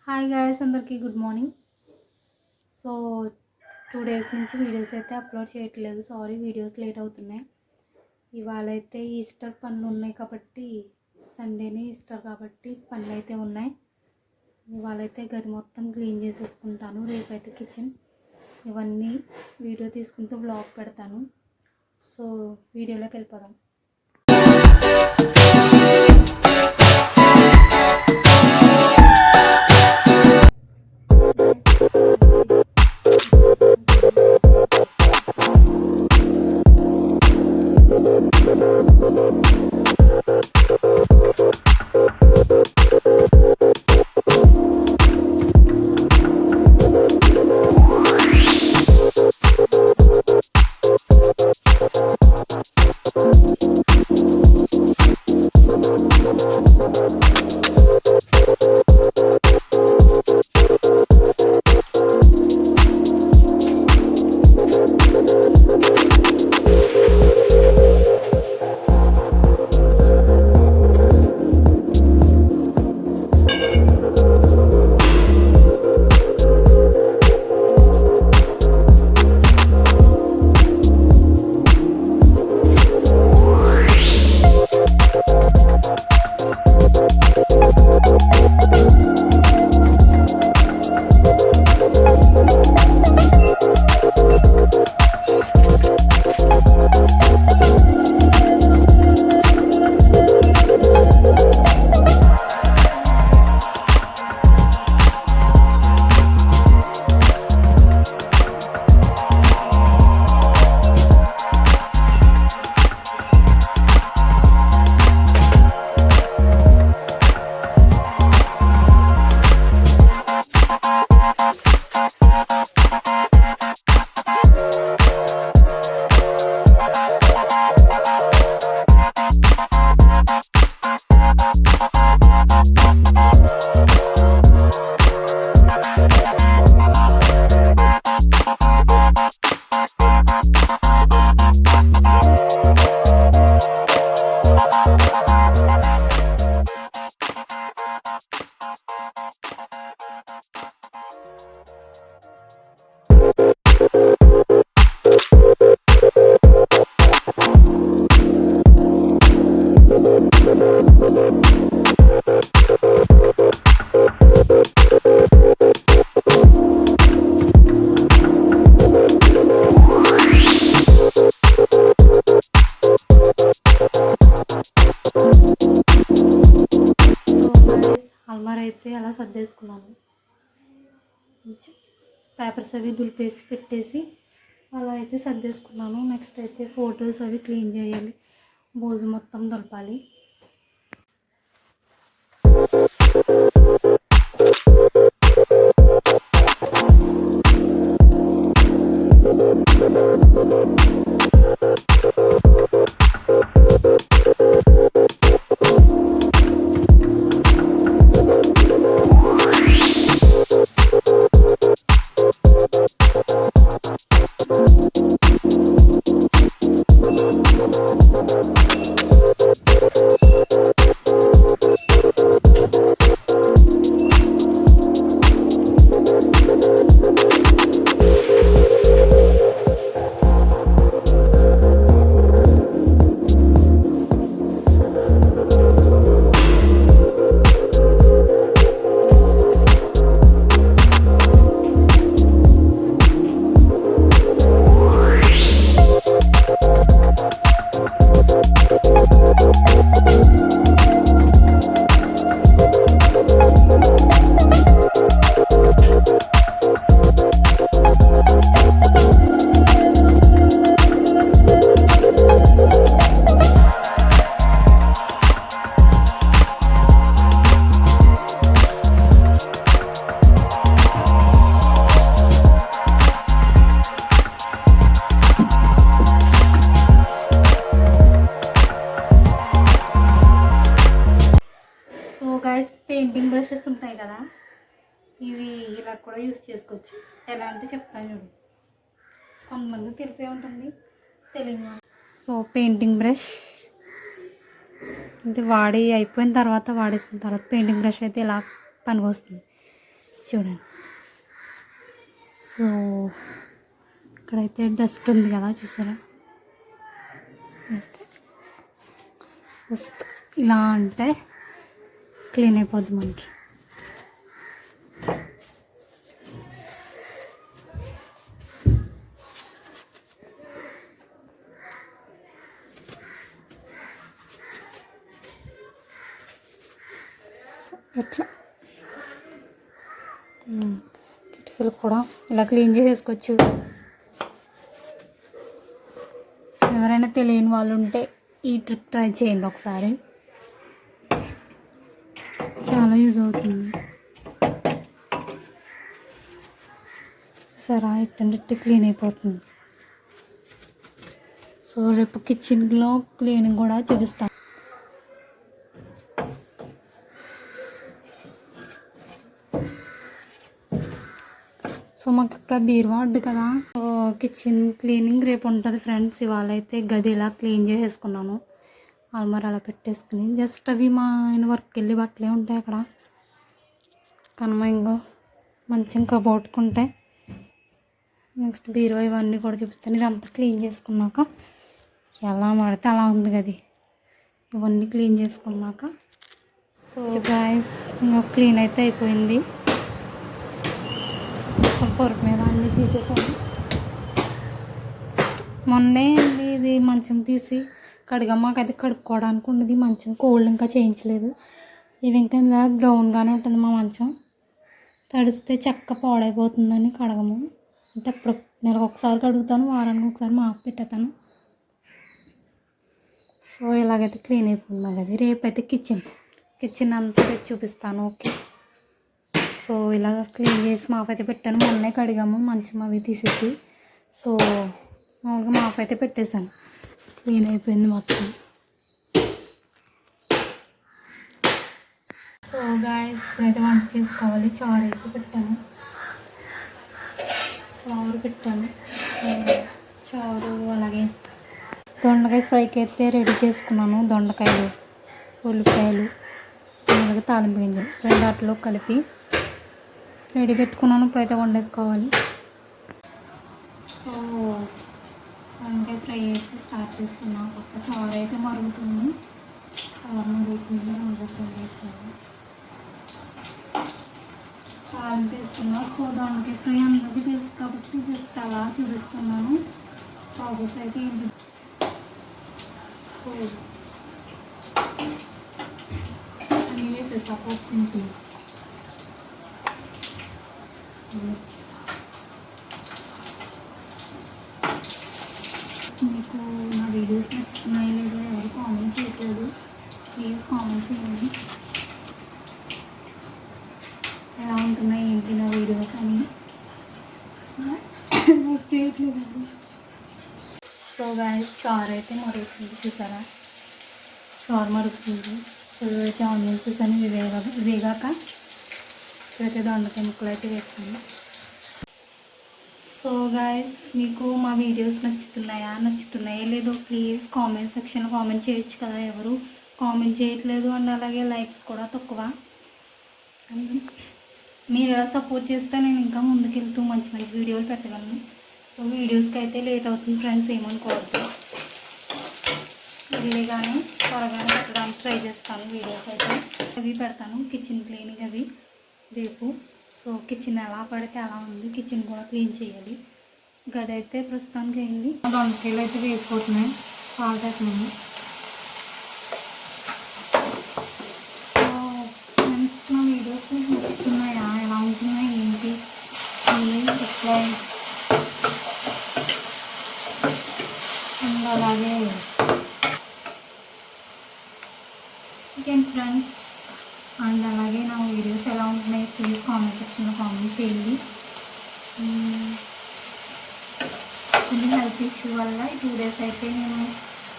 Hi guys, అందరికీ good morning. So 2 days నుంచి videos అయితే అప్లోడ్ చేయట్లేదు. సారీ, వీడియోస్ లేట్ అవుతున్నాయి. ఇవాళ అయితే ఈస్టర్ పనులు ఉన్నాయి కాబట్టి, సండేనే ఈస్టర్ కాబట్టి పనులు అయితే ఉన్నాయి. ఇవాళ అయితే గది మొత్తం క్లీన్ చేసేసుకుంటాను. రేపైతే కిచెన్ ఇవన్నీ వీడియో తీసుకుంటూ వ్లాగ్ పెడతాను. సో వీడియోలోకి వెళ్ళిపోదాం. అల్మారా అయితే అలా సర్దేసుకున్నాను. పేపర్స్ అవి దులిపేసి పెట్టేసి అలా అయితే సర్దేసుకున్నాను. నెక్స్ట్ అయితే ఫొటోస్ అవి క్లీన్ చేయాలి, బోజు మొత్తం దులపాలి. పెయింటింగ్ బ్రషెస్ ఉంటాయి కదా, ఇవి ఇలా కూడా యూస్ చేసుకోవచ్చు. ఎలా అంటే చెప్తాను చూడు, కొంతమంది తెలిసే ఉంటుంది, తెలియదు. సో పెయింటింగ్ బ్రష్ అంటే వాడేసిన తర్వాత పెయింటింగ్ బ్రష్ అయితే ఇలా పనికొస్తుంది. చూడండి. సో ఇక్కడైతే డస్ట్ ఉంది కదా, చూసారా? జస్ట్ ఇలా అంటే క్లీన్ అయిపోద్ది మనకి. ఎట్లా కిటికీలు కూడా ఇలా క్లీన్ చేసేసుకోవచ్చు. ఎవరైనా తెలియని వాళ్ళు ఉంటే ఈ ట్రిక్ ట్రై చేయండి ఒకసారి, చాలా యూజ్ అవుతుంది. చూసారా ఇట్టంటే క్లీన్ అయిపోతుంది. సో రేపు కిచెన్లో క్లీనింగ్ కూడా చూపిస్తాను. సో మాకు ఇక్కడ బీరువా వద్దు కదా, సో కిచెన్ క్లీనింగ్ రేపు ఉంటుంది ఫ్రెండ్స్. ఇవాళ అయితే గది ఇలా క్లీన్ చేసేసుకున్నాను, అల్మార్ అలా పెట్టేసుకుని. జస్ట్ అవి మా ఆయన వర్క్కి వెళ్ళి బట్టలే ఉంటాయి అక్కడ. కనుమ ఇంకో మంచిగా కబోర్డుకుంటే నెక్స్ట్ బీరువా ఇవన్నీ కూడా చూపిస్తాను. ఇదంతా క్లీన్ చేసుకున్నాక ఎలా పడితే అలా ఉంది గది, ఇవన్నీ క్లీన్ చేసుకున్నాక. సో గాయ్స్ ఇంకా క్లీన్ అయితే అయిపోయింది. పొరపు మీద అన్నీ తీసేసాను. మొన్నే ఇది మంచం తీసి కడిగమ్మాక అయితే కడుక్కోవడానికి ఉండదు. మంచం కోల్డ్ ఇంకా చేయించలేదు. ఇవి ఇంకా ఇలా బ్రౌన్గానే ఉంటుంది మా మంచం. తడిస్తే చెక్క పాడైపోతుందని కడగము. అంటే అప్పుడు నెలకు ఒకసారి కడుగుతాను, వారానికి ఒకసారి మాపు పెట్టేస్తాను. సో ఇలాగైతే క్లీన్ అయిపోయింది అది. రేపైతే కిచెన్ అంతా చూపిస్తాను. ఓకే. సో ఇలా క్లీన్ చేసి మాపు అయితే పెట్టాను. మొన్నే కడిగాము మంచం అవి తీసేసి. సో మామూలుగా మాపు అయితే పెట్టేశాను, క్లీన్ అయిపోయింది మొత్తం. సో గాయ్స్ ఇప్పుడైతే వంట చేసుకోవాలి. చారు అయితే పెట్టాను, చారు అలాగే దొండకాయ ఫ్రైకి అయితే రెడీ చేసుకున్నాను. దొండకాయలు, ఉల్లిపాయలు, అలాగే తాలింపు గింజలు రెండు వాటిలో కలిపి రెడీ పెట్టుకున్నాను. ఇప్పుడైతే వండేసుకోవాలి. సో దొండకాయ ఫ్రై అయితే స్టార్ట్ చేస్తున్నాను. కొత్త చారు అయితే మరుగుతుంది, తాలింపు వేస్తున్నాను. సో దొండకాయ ఫ్రై అందరికీ తెలుసు కాబట్టి జస్ట్ అలా చూపిస్తున్నాను. ప్రాసెస్ అయితే ఏంటి. సో అన్నీ వేసేస్తా పోస్ట్ మీకు నా వీడియోస్ నచ్చుతున్నాయి లేదా ఎవరు కామెంట్ చేయట్లేదు, ప్లీజ్ కామెంట్ చేయండి. ఎలా ఉంటున్నాయి ఏంటి నా వీడియోస్ అని నాకు చేయట్లేదండి. సో గాయ్స్ చారు అయితే మరుగుతుంది, చూసారా? చారు మరుగుతుంది. సో ఆనియన్స్ అని వేగాక ఇప్పుడైతే దొండకాయ ముక్కలు అయితే వేస్తాను. సో గాయ్స్ మీకు మా వీడియోస్ నచ్చుతున్నాయా లేదో ప్లీజ్ కామెంట్ సెక్షన్లో కామెంట్ చేయొచ్చు కదా. ఎవరు కామెంట్ చేయట్లేదు. అండ్ అలాగే లైక్స్ కూడా తక్కువ. మీరు ఎలా సపోర్ట్ చేస్తే నేను ఇంకా ముందుకెళ్తూ మంచి మంచి వీడియోలు పెట్టగలను. సో వీడియోస్కి అయితే లేట్ అవుతుంది ఫ్రెండ్స్, ఏమనుకోవద్దు. ఇదిగానే త్వరగానే పెట్టడానికి ట్రై చేస్తాను. వీడియోస్ అయితే అవి పెడతాను, కిచెన్ క్లీనింగ్ అవి రేపు. సో కిచెన్ ఎలా పడితే అలా ఉంది, కిచెన్ కూడా క్లీన్ చేయాలి. గది అయితే ప్రస్తుతానికి అయింది. దొండకాయలు అయితే వేసిపోతున్నాయి, సాల్ట్ వేస్తున్నాను. సో ఫ్రెండ్స్ నా వీడియోస్ నచ్చుతున్నాయా, ఎలా ఉంటున్నాయి ఏంటి రిప్లై. అండ్ అలాగే ఇంకేం ఫ్రెండ్స్, అండ్ అలాగే నా వీడియోస్ ఎలా ఉంటున్నాయి ప్లీజ్ కామెంట్ సెక్షన్లో కామెంట్ చేయండి. కొంచెం హెల్త్ ఇష్యూ వల్ల ఈ 2 days అయితే నేను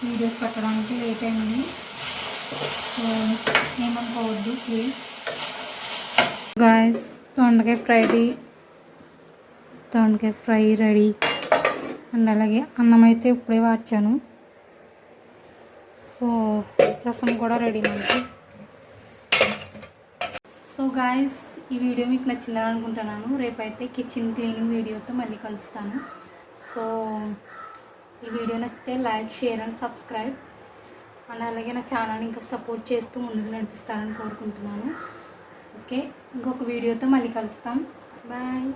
వీడియోస్ పెట్టడానికి లేట్ అయింది. సో ఏమనుకోవద్దు ప్లీజ్. గాయ్స్ దొండకాయ ఫ్రై రెడీ. అండ్ అలాగే అన్నం అయితే ఇప్పుడే వార్చాను. సో రసం కూడా రెడీ మనకి. సో గాయస్ ఈ వీడియో మీకు నచ్చిందని అనుకుంటున్నాను. రేపైతే కిచెన్ క్లీనింగ్ వీడియోతో మళ్ళీ కలుస్తాను. సో ఈ వీడియో నచ్చితే like, share and subscribe and అలాగే నా ఛానల్ని ఇంకా సపోర్ట్ చేస్తూ ముందుకు నడిపిస్తారని కోరుకుంటున్నాను. ఓకే, ఇంకొక వీడియోతో మళ్ళీ కలుస్తాం. బాయ్.